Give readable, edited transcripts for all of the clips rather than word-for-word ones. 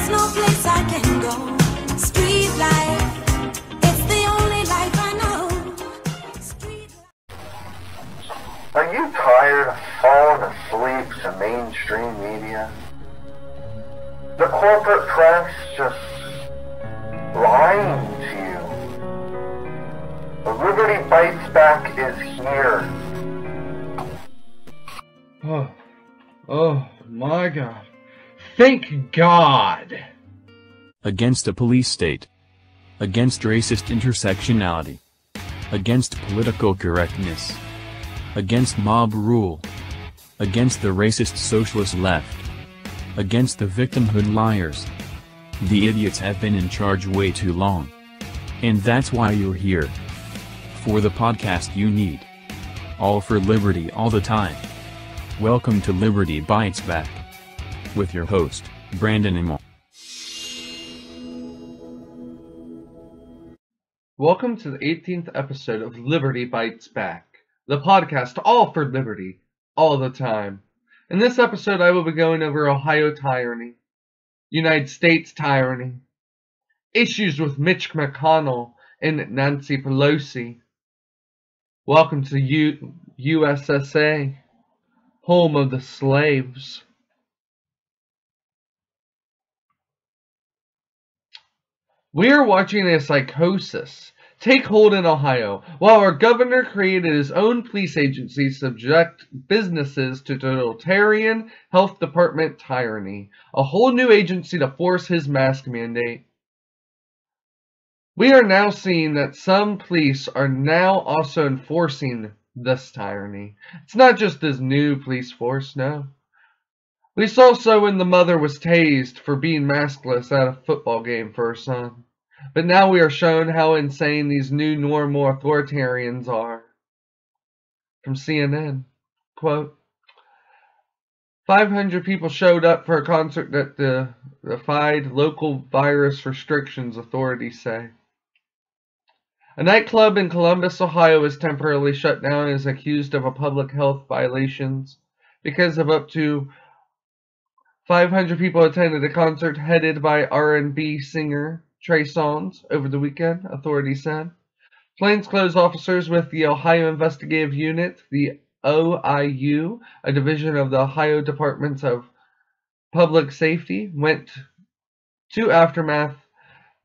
There's no place I can go. Street life, it's the only life I know. Street life. Are you tired of falling asleep to mainstream media? The corporate press just lying to you. The Liberty Bites Back is here. Oh my God. Thank God. Against a police state. Against racist intersectionality. Against political correctness. Against mob rule. Against the racist socialist left. Against the victimhood liars. The idiots have been in charge way too long. And that's why you're here. For the podcast you need. All for liberty all the time. Welcome to Liberty Bites Back. With your host, Brandon Emo. Welcome to the 18th episode of Liberty Bites Back, the podcast all for liberty, all the time. In this episode I will be going over Ohio Tyranny, United States Tyranny, issues with Mitch McConnell and Nancy Pelosi. Welcome to USSA, home of the slaves. We are watching a psychosis take hold in Ohio, while our governor created his own police agency subject businesses to totalitarian health department tyranny, a whole new agency to force his mask mandate. We are now seeing that some police are now also enforcing this tyranny. It's not just this new police force, no. We saw so when the mother was tased for being maskless at a football game for her son. But now we are shown how insane these new normal authoritarians are. From CNN, quote, 500 people showed up for a concert that defied local virus restrictions, authorities say. A nightclub in Columbus, Ohio is temporarily shut down and is accused of a public health violations because of up to 500 people attended a concert headed by R&B singer Trey Songz over the weekend, authorities said. Plainclothes officers with the Ohio Investigative Unit, the OIU, a division of the Ohio Department of Public Safety, went to Aftermath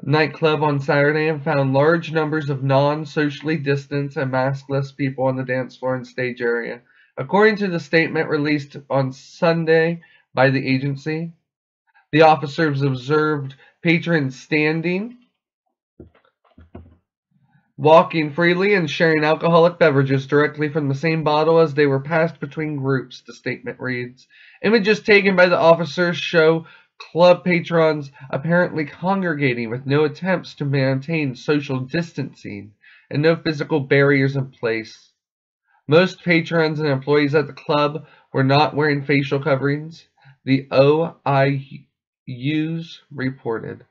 nightclub on Saturday and found large numbers of non-socially distanced and maskless people on the dance floor and stage area. According to the statement released on Sunday by the agency, the officers observed patrons standing, walking freely, and sharing alcoholic beverages directly from the same bottle as they were passed between groups, the statement reads. Images taken by the officers show club patrons apparently congregating with no attempts to maintain social distancing and no physical barriers in place. Most patrons and employees at the club were not wearing facial coverings, the OIUs reported.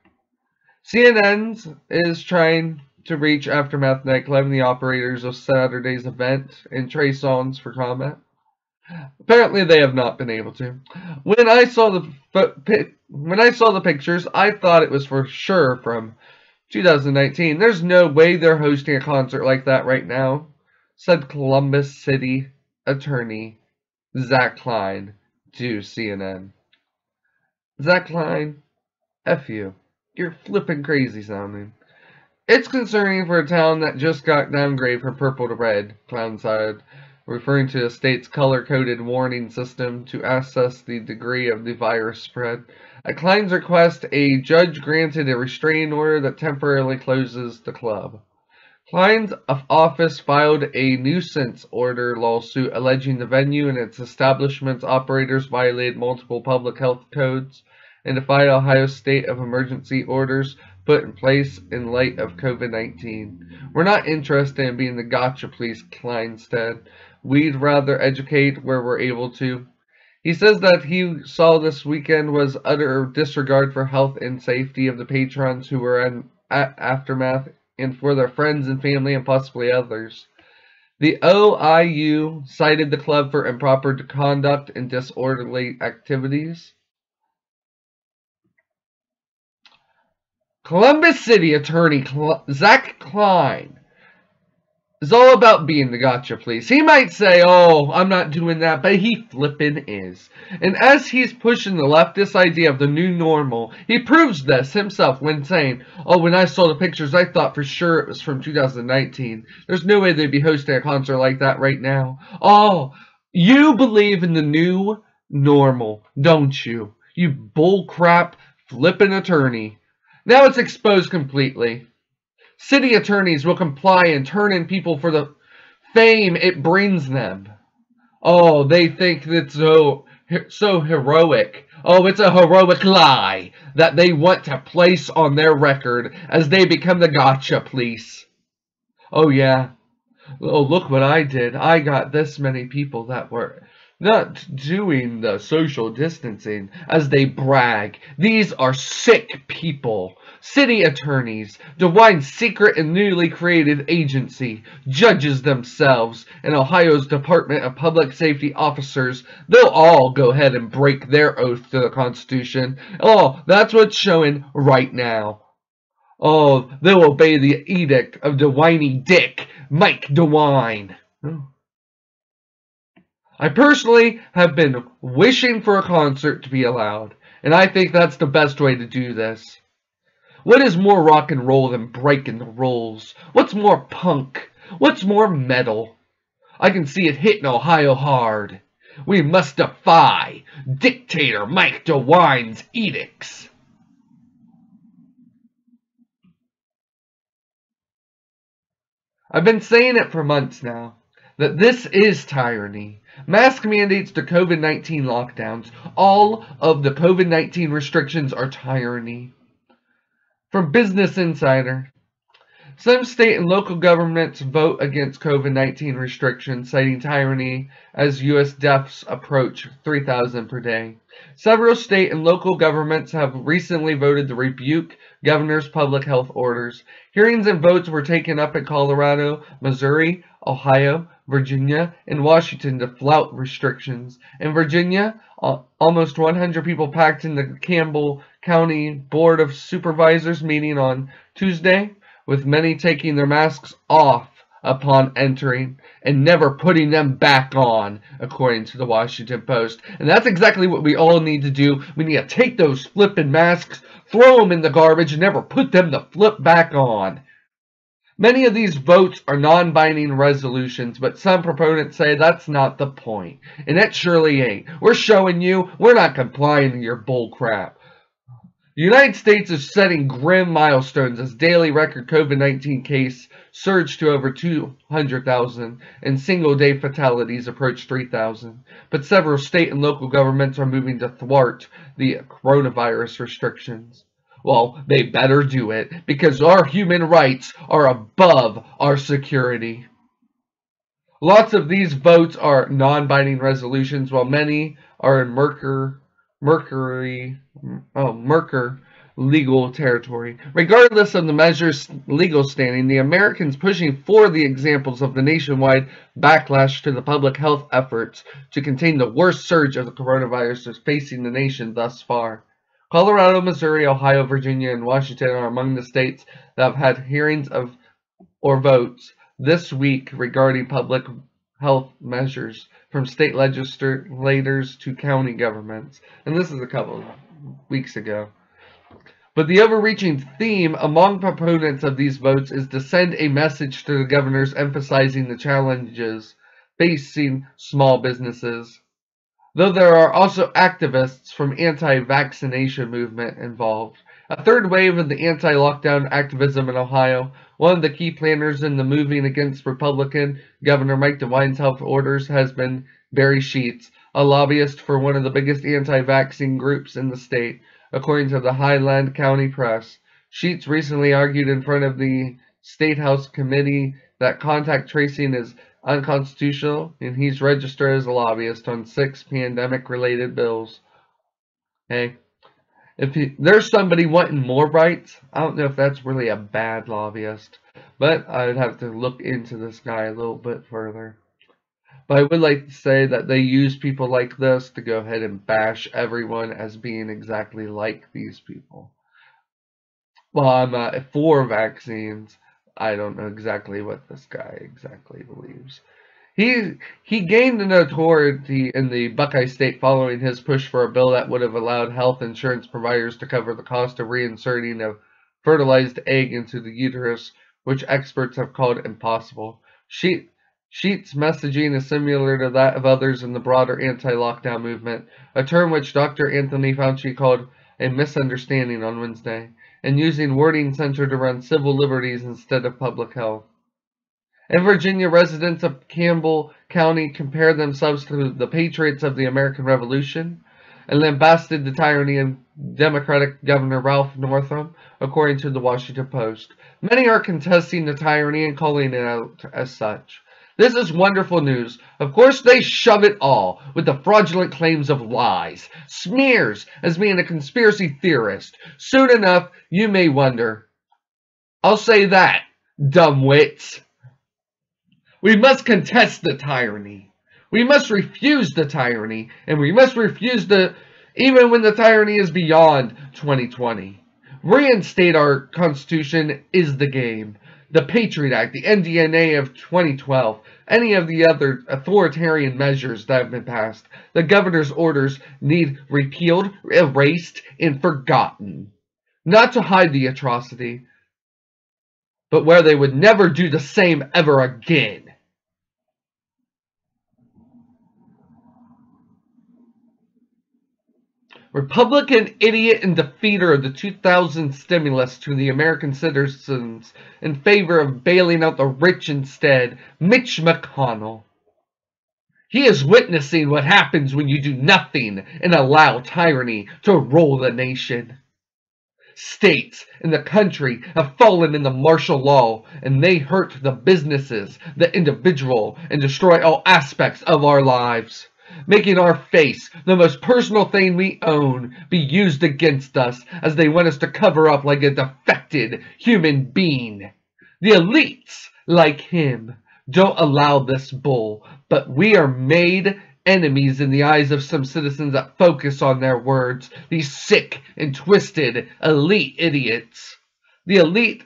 CNN is trying to reach Aftermath nightclub and the operators of Saturday's event and Trey Songz for comment. Apparently, they have not been able to. When I saw the pictures, I thought it was for sure from 2019. There's no way they're hosting a concert like that right now, said Columbus City Attorney Zach Klein to CNN. Zach Klein, F you. You're flipping crazy sounding. It's concerning for a town that just got downgraded from purple to red, Klein said, referring to the state's color-coded warning system to assess the degree of the virus spread. At Klein's request, a judge granted a restraining order that temporarily closes the club. Klein's office filed a nuisance order lawsuit alleging the venue and its establishment's operators violated multiple public health codes and defied Ohio's state of emergency orders put in place in light of COVID-19. We're not interested in being the gotcha police, Klein said. We'd rather educate where we're able to. He says that he saw this weekend was utter disregard for health and safety of the patrons who were at Aftermath and for their friends and family and possibly others. The OIU cited the club for improper conduct and disorderly activities. Columbus City Attorney Zach Klein is all about being the gotcha police. He might say, oh, I'm not doing that, but he flippin' is. And as he's pushing the leftist idea of the new normal, he proves this himself when saying, oh, when I saw the pictures, I thought for sure it was from 2019. There's no way they'd be hosting a concert like that right now. Oh, you believe in the new normal, don't you? You bullcrap flippin' attorney. Now it's exposed completely. City attorneys will comply and turn in people for the fame it brings them. Oh, they think it's so heroic. Oh, it's a heroic lie that they want to place on their record as they become the gotcha police. Oh, yeah. Oh, look what I did. I got this many people that were not doing the social distancing as they brag. These are sick people. City attorneys, DeWine's secret and newly created agency, judges themselves, and Ohio's Department of Public Safety officers, they'll all go ahead and break their oath to the Constitution. Oh, that's what's showing right now. Oh, they'll obey the edict of DeWiney Dick, Mike DeWine. I personally have been wishing for a concert to be allowed, and I think that's the best way to do this. What is more rock and roll than breaking the rules? What's more punk? What's more metal? I can see it hitting Ohio hard. We must defy dictator Mike DeWine's edicts. I've been saying it for months now, that this is tyranny. Mask mandates to COVID-19 lockdowns. All of the COVID-19 restrictions are tyranny. From Business Insider, some state and local governments vote against COVID-19 restrictions, citing tyranny as U.S. deaths approach 3,000 per day. Several state and local governments have recently voted to rebuke governor's public health orders. Hearings and votes were taken up in Colorado, Missouri, Ohio, Virginia, and Washington to flout restrictions. In Virginia, almost 100 people packed in the Campbell County Board of Supervisors meeting on Tuesday, with many taking their masks off upon entering and never putting them back on, according to the Washington Post. And that's exactly what we all need to do. We need to take those flippin' masks, throw them in the garbage, and never put them to flip back on. Many of these votes are non-binding resolutions, but some proponents say that's not the point. And it surely ain't. We're showing you we're not complying to your bullcrap. The United States is setting grim milestones as daily record COVID-19 case surged to over 200,000 and single-day fatalities approach 3,000. But several state and local governments are moving to thwart the coronavirus restrictions. Well, they better do it, because our human rights are above our security. Lots of these votes are non-binding resolutions, while many are in Mercury legal territory. Regardless of the measure's legal standing, the Americans pushing for the examples of the nationwide backlash to the public health efforts to contain the worst surge of the coronavirus facing the nation thus far. Colorado, Missouri, Ohio, Virginia, and Washington are among the states that have had hearings or votes this week regarding public health measures, from state legislators to county governments. And this is a couple of weeks ago. But the overreaching theme among proponents of these votes is to send a message to the governors emphasizing the challenges facing small businesses. Though there are also activists from anti-vaccination movement involved. A third wave of the anti-lockdown activism in Ohio, one of the key planners in the moving against Republican Governor Mike DeWine's health orders, has been Barry Sheets, a lobbyist for one of the biggest anti-vaccine groups in the state, according to the Highland County Press. Sheets recently argued in front of the State House Committee that contact tracing is unconstitutional, and he's registered as a lobbyist on 6 pandemic-related bills. Hey, if there's somebody wanting more rights, I don't know if that's really a bad lobbyist, but I would have to look into this guy a little bit further. But I would like to say that they use people like this to go ahead and bash everyone as being exactly like these people. Well, I'm for vaccines. I don't know exactly what this guy exactly believes. He gained notoriety in the Buckeye State following his push for a bill that would have allowed health insurance providers to cover the cost of reinserting a fertilized egg into the uterus, which experts have called impossible. Sheets messaging is similar to that of others in the broader anti-lockdown movement, a term which Dr. Anthony Fauci called a misunderstanding on Wednesday, and using wording centered around civil liberties instead of public health. In Virginia, residents of Campbell County compared themselves to the patriots of the American Revolution and lambasted the tyranny of Democratic Governor Ralph Northam, according to the Washington Post. Many are contesting the tyranny and calling it out as such. This is wonderful news. Of course, they shove it all with the fraudulent claims of lies, smears as being a conspiracy theorist. Soon enough, you may wonder. I'll say that, dumbwits. We must contest the tyranny. We must refuse the tyranny, and we must refuse even when the tyranny is beyond 2020. Reinstate our Constitution is the game. The Patriot Act, the NDNA of 2012, any of the other authoritarian measures that have been passed. The governor's orders need repealed, erased, and forgotten. Not to hide the atrocity, but where they would never do the same ever again. Republican idiot and defeater of the 2000 stimulus to the American citizens in favor of bailing out the rich instead, Mitch McConnell. He is witnessing what happens when you do nothing and allow tyranny to rule the nation. States in the country have fallen in the martial law, and they hurt the businesses, the individual, and destroy all aspects of our lives, making our face, the most personal thing we own, be used against us as they want us to cover up like a defected human being. The elites, like him, don't allow this bull, but we are made enemies in the eyes of some citizens that focus on their words. These sick and twisted elite idiots. The elite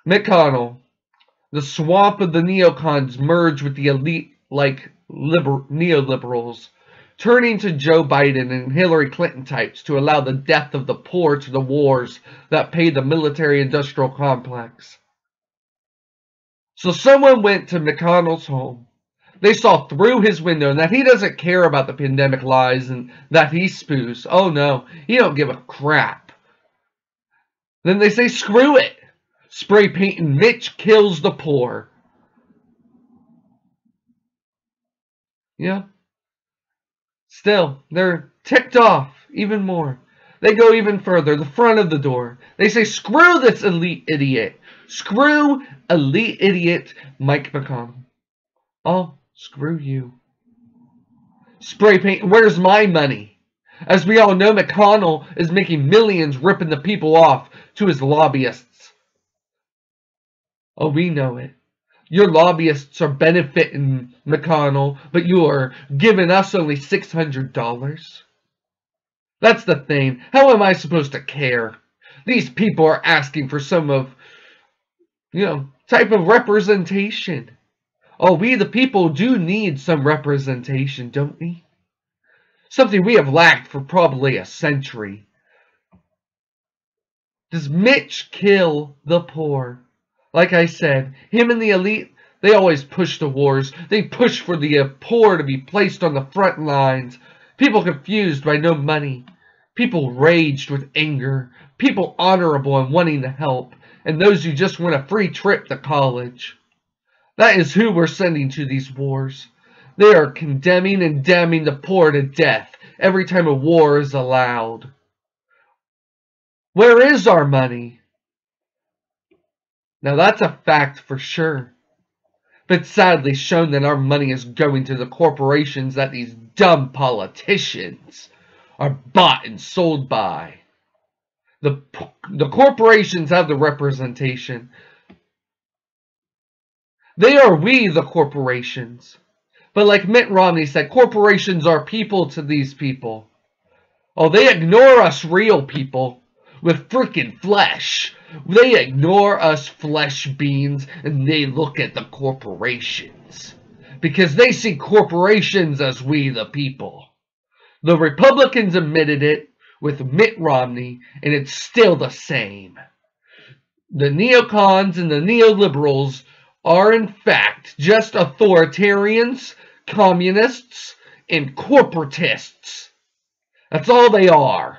McConnell, the swamp of the neocons merge with the elite like neoliberals, turning to Joe Biden and Hillary Clinton types to allow the death of the poor to the wars that pay the military-industrial complex. So someone went to McConnell's home. They saw through his window and that he doesn't care about the pandemic lies and that he spews. Oh no, he don't give a crap. Then they say, screw it. Spray painting Mitch kills the poor. Yeah. Still, they're ticked off even more. They go even further, the front of the door. They say, screw this elite idiot. Screw elite idiot Mike McConnell. Oh, screw you. Spray paint, where's my money? As we all know, McConnell is making millions ripping the people off to his lobbyists. Oh, we know it. Your lobbyists are benefiting McConnell, but you are giving us only $600. That's the thing. How am I supposed to care? These people are asking for some of, type of representation. Oh, we the people do need some representation, don't we? Something we have lacked for probably a century. Does Mitch kill the poor? Like I said, him and the elite, they always push the wars. They push for the poor to be placed on the front lines. People confused by no money. People raged with anger. People honorable and wanting to help. And those who just want a free trip to college. That is who we're sending to these wars. They are condemning and damning the poor to death every time a war is allowed. Where is our money? Now that's a fact for sure. But sadly shown that our money is going to the corporations that these dumb politicians are bought and sold by. The corporations have the representation. They are we, the corporations. But like Mitt Romney said, corporations are people to these people. Oh, they ignore us real people. with freaking flesh. They ignore us flesh beings and they look at the corporations. Because they see corporations as we the people. The Republicans admitted it with Mitt Romney, and it's still the same. The neocons and the neoliberals are in fact just authoritarians, communists, and corporatists. That's all they are.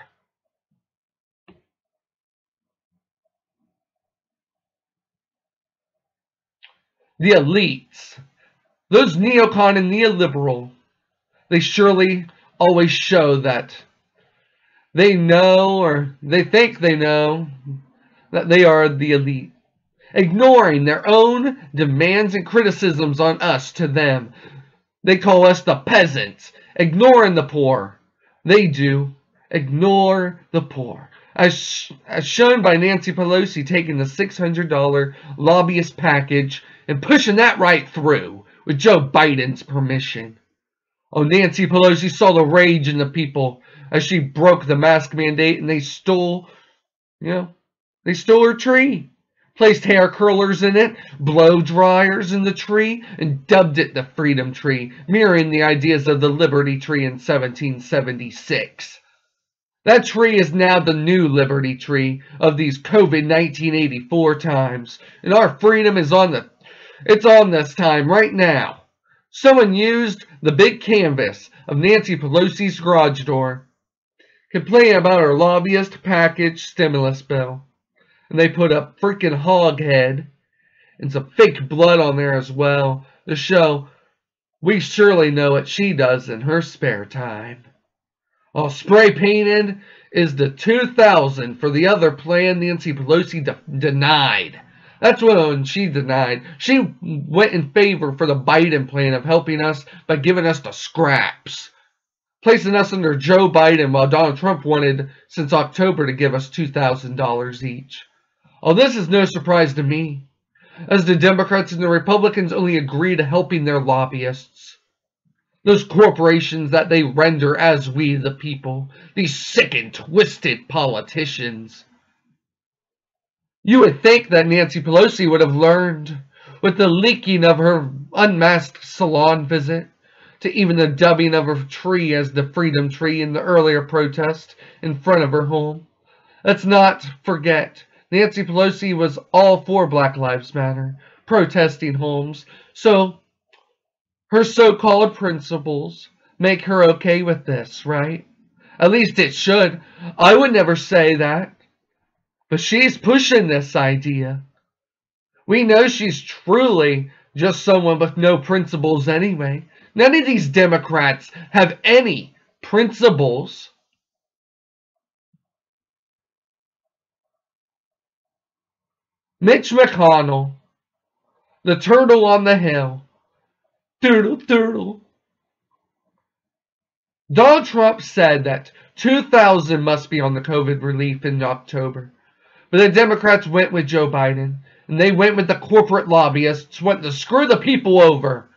The elites, those neocon and neoliberal, they surely always show that they know, or they think they know, that they are the elite, ignoring their own demands and criticisms on us to them. They call us the peasants, ignoring the poor. They do. Ignore the poor. As shown by Nancy Pelosi taking the $600 lobbyist package and pushing that right through with Joe Biden's permission. Oh, Nancy Pelosi saw the rage in the people as she broke the mask mandate and they stole her tree. Placed hair curlers in it, blow dryers in the tree, and dubbed it the Freedom Tree, mirroring the ideas of the Liberty Tree in 1776. That tree is now the new Liberty Tree of these COVID-19 84 times, and our freedom is on this time right now. Someone used the big canvas of Nancy Pelosi's garage door, complaining about her lobbyist package stimulus bill. And they put a freaking hog head and some fake blood on there as well to show we surely know what she does in her spare time. All spray painted is the 2,000 for the other plan Nancy Pelosi denied. That's what she denied. She went in favor for the Biden plan of helping us by giving us the scraps, placing us under Joe Biden while Donald Trump wanted since October to give us $2,000 each. Oh, this is no surprise to me, as the Democrats and the Republicans only agree to helping their lobbyists. Those corporations that they render as we the people, these sick and twisted politicians. You would think that Nancy Pelosi would have learned with the leaking of her unmasked salon visit, to even the dubbing of her tree as the Freedom Tree in the earlier protest in front of her home. Let's not forget, Nancy Pelosi was all for Black Lives Matter, protesting homes, so her so-called principles make her okay with this, right? At least it should. I would never say that. But she's pushing this idea. We know she's truly just someone with no principles anyway. None of these Democrats have any principles. Mitch McConnell, the turtle on the hill. Turtle, turtle. Donald Trump said that 2,000 must be on the COVID relief in October. But the Democrats went with Joe Biden. And they went with the corporate lobbyists, went to screw the people over,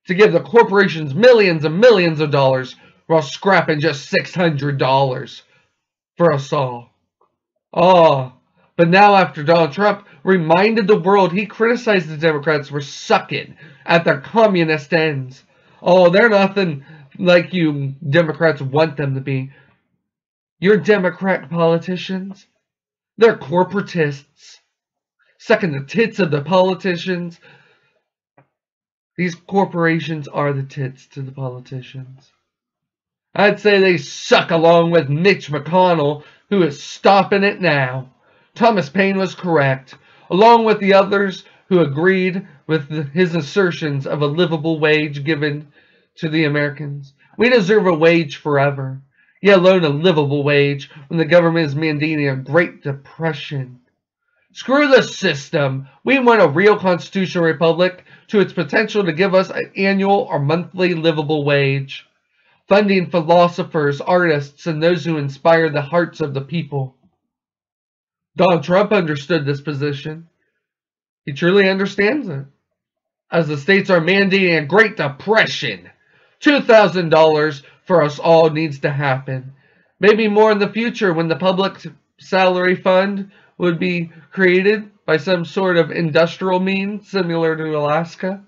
to give the corporations millions and millions of dollars while scrapping just $600 for us all. Oh, but now after Donald Trump reminded the world he criticized the Democrats for sucking at their communist ends. Oh, they're nothing like you Democrats want them to be. Your Democrat politicians, they're corporatists. Sucking the tits of the politicians. These corporations are the tits to the politicians. I'd say they suck along with Mitch McConnell, who is stopping it now. Thomas Paine was correct, along with the others who agreed with his assertions of a livable wage given to the Americans. We deserve a wage forever, yet alone a livable wage when the government is mandating a Great Depression. Screw the system. We want a real constitutional republic to its potential to give us an annual or monthly livable wage, funding philosophers, artists, and those who inspire the hearts of the people. Donald Trump understood this position. He truly understands it. As the states are mandating a Great Depression, $2,000 for us all needs to happen. Maybe more in the future when the public salary fund would be created by some sort of industrial means similar to Alaska.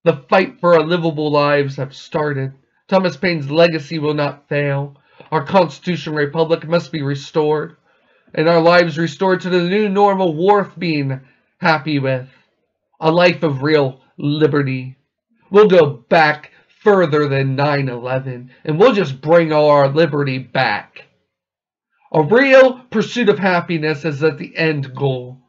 The fight for our livable lives have started. Thomas Paine's legacy will not fail. Our constitutional republic must be restored, and our lives restored to the new normal worth being happy with. A life of real liberty. We'll go back further than 9/11, and we'll just bring all our liberty back. A real pursuit of happiness is at the end goal.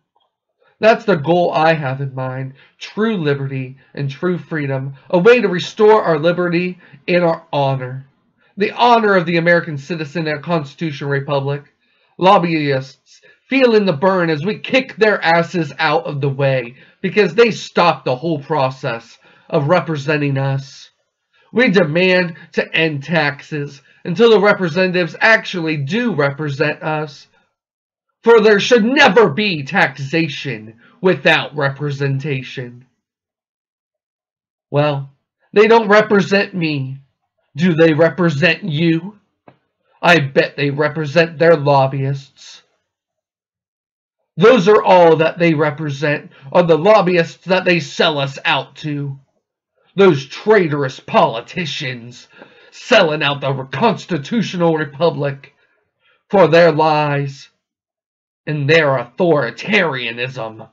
That's the goal I have in mind. True liberty and true freedom. A way to restore our liberty and our honor. The honor of the American citizen and constitutional republic. Lobbyists feeling the burn as we kick their asses out of the way because they stopped the whole process of representing us. We demand to end taxes until the representatives actually do represent us. For there should never be taxation without representation. Well, they don't represent me. Do they represent you? I bet they represent their lobbyists. Those are all that they represent, are the lobbyists that they sell us out to. Those traitorous politicians selling out the constitutional republic for their lies and their authoritarianism.